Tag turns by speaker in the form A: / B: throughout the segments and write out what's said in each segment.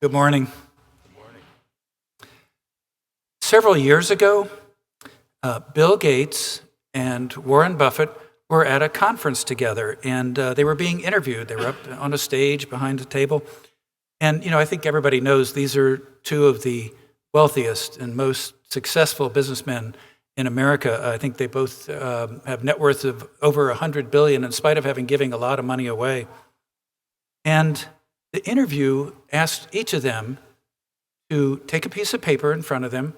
A: Good morning. Several years ago, Bill Gates and Warren Buffett were at a conference together, and they were being interviewed. They were up on a stage behind a table. And, I think everybody knows these are two of the wealthiest and most successful businessmen in America. I think they both have net worths of over $100 billion in spite of having given a lot of money away. And the interview asked each of them to take a piece of paper in front of them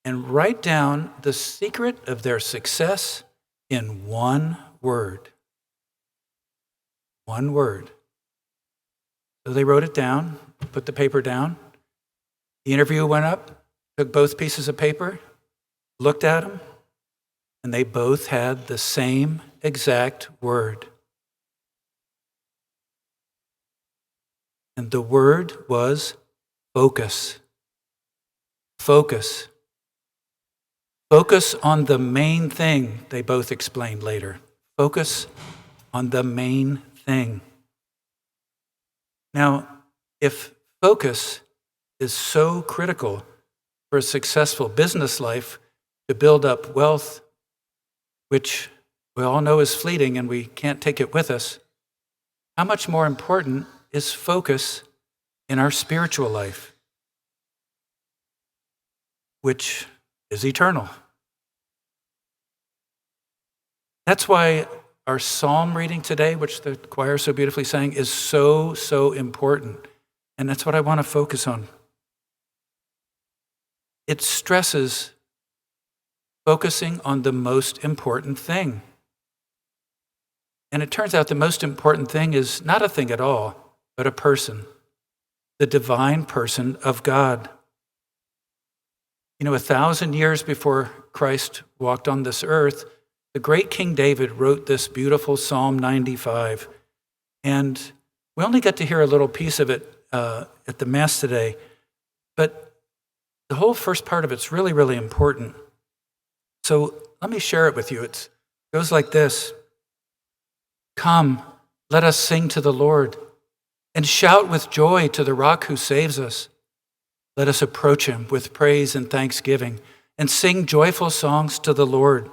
A: and write down the secret of their success in one word. One word. So they wrote it down, put the paper down. The interviewer went up, took both pieces of paper, looked at them, and they both had the same exact word. And the word was focus. Focus. Focus on the main thing, they both explained later. Focus on the main thing. Now, if focus is so critical for a successful business life to build up wealth, which we all know is fleeting and we can't take it with us, how much more important is focus in our spiritual life, which is eternal? That's why our psalm reading today, which the choir so beautifully sang, is so, so important. And that's what I want to focus on. It stresses focusing on the most important thing. And it turns out the most important thing is not a thing at all, but a person, the divine person of God. 1,000 years before Christ walked on this earth, the great King David wrote this beautiful Psalm 95. And we only got to hear a little piece of it at the Mass today, but the whole first part of it's really, really important. So let me share it with you. It goes like this. Come, let us sing to the Lord and shout with joy to the rock who saves us. Let us approach him with praise and thanksgiving and sing joyful songs to the Lord.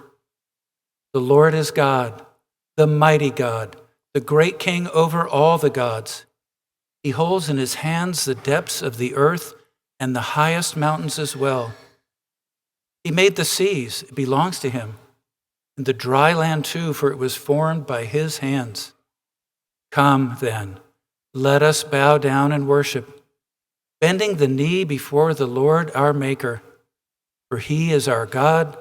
A: The Lord is God, the mighty God, the great King over all the gods. He holds in his hands the depths of the earth and the highest mountains as well. He made the seas, it belongs to him, and the dry land too, for it was formed by his hands. Come then, let us bow down and worship, bending the knee before the Lord our Maker, for he is our God,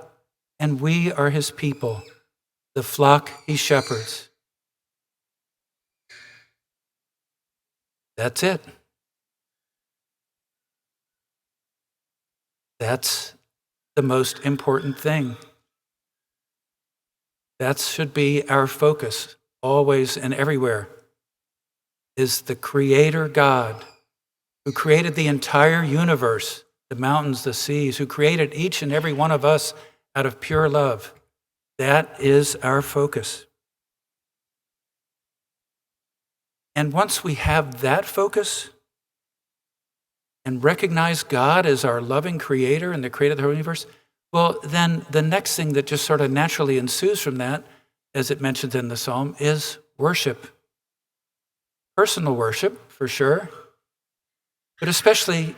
A: and we are his people, the flock he shepherds. That's it. That's the most important thing. That should be our focus, always and everywhere, is the Creator God who created the entire universe, the mountains, the seas, who created each and every one of us out of pure love. That is our focus. And once we have that focus and recognize God as our loving creator and the creator of the whole universe, well, then the next thing that just sort of naturally ensues from that, as it mentions in the psalm, is worship. Personal worship, for sure, but especially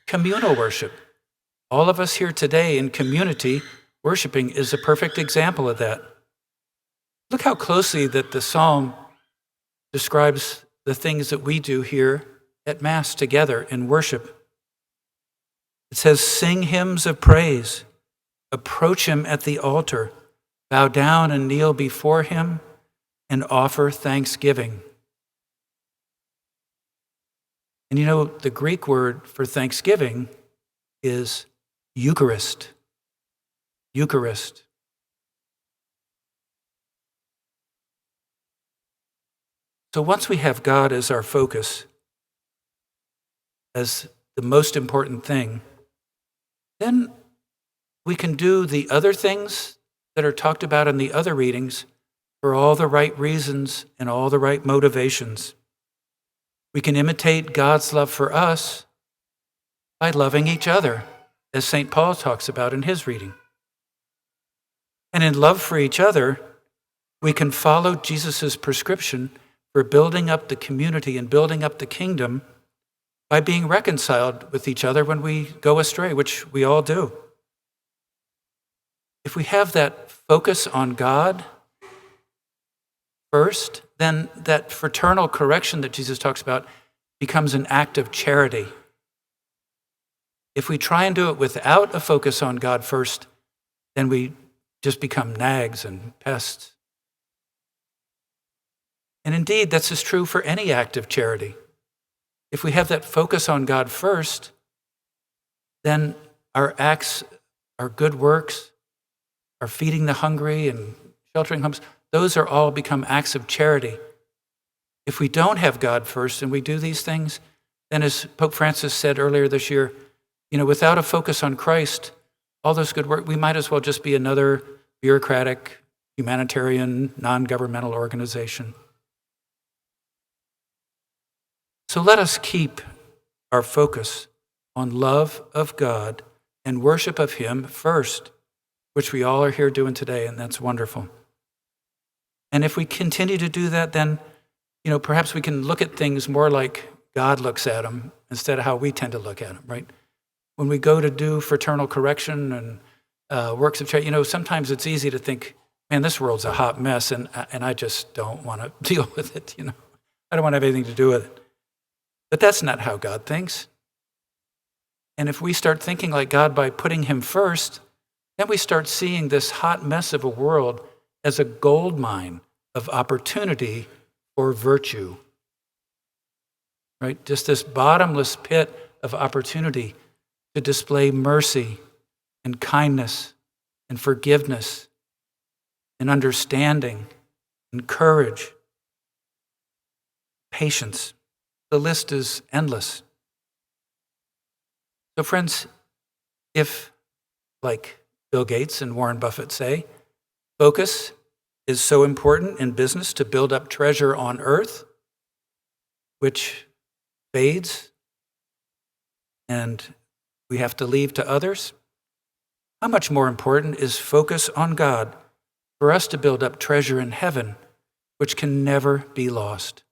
A: communal worship. All of us here today in community worshiping is a perfect example of that. Look how closely that the psalm describes the things that we do here at Mass together in worship. It says, sing hymns of praise, approach him at the altar, bow down and kneel before him, and offer thanksgiving. And the Greek word for thanksgiving is Eucharist. Eucharist. So once we have God as our focus, as the most important thing, then we can do the other things that are talked about in the other readings for all the right reasons and all the right motivations. We can imitate God's love for us by loving each other, as St. Paul talks about in his reading. And in love for each other, we can follow Jesus' prescription for building up the community and building up the kingdom by being reconciled with each other when we go astray, which we all do. If we have that focus on God first, then that fraternal correction that Jesus talks about becomes an act of charity. If we try and do it without a focus on God first, then we just become nags and pests. And indeed, that's as true for any act of charity. If we have that focus on God first, then our acts, our good works, our feeding the hungry and sheltering homes, those are all become acts of charity. If we don't have God first and we do these things, then as Pope Francis said earlier this year, without a focus on Christ, all those good work, we might as well just be another bureaucratic, humanitarian, non-governmental organization. So let us keep our focus on love of God and worship of Him first, which we all are here doing today, and that's wonderful. And if we continue to do that, then, perhaps we can look at things more like God looks at them instead of how we tend to look at them, right? When we go to do fraternal correction and works of charity, sometimes it's easy to think, man, this world's a hot mess, and I just don't want to deal with it, I don't want to have anything to do with it. But that's not how God thinks. And if we start thinking like God by putting Him first, then we start seeing this hot mess of a world as a gold mine of opportunity for virtue, right? Just this bottomless pit of opportunity to display mercy and kindness and forgiveness and understanding and courage, patience. The list is endless. So friends, if, like Bill Gates and Warren Buffett say, focus is so important in business to build up treasure on earth, which fades and we have to leave to others, how much more important is focus on God for us to build up treasure in heaven, which can never be lost?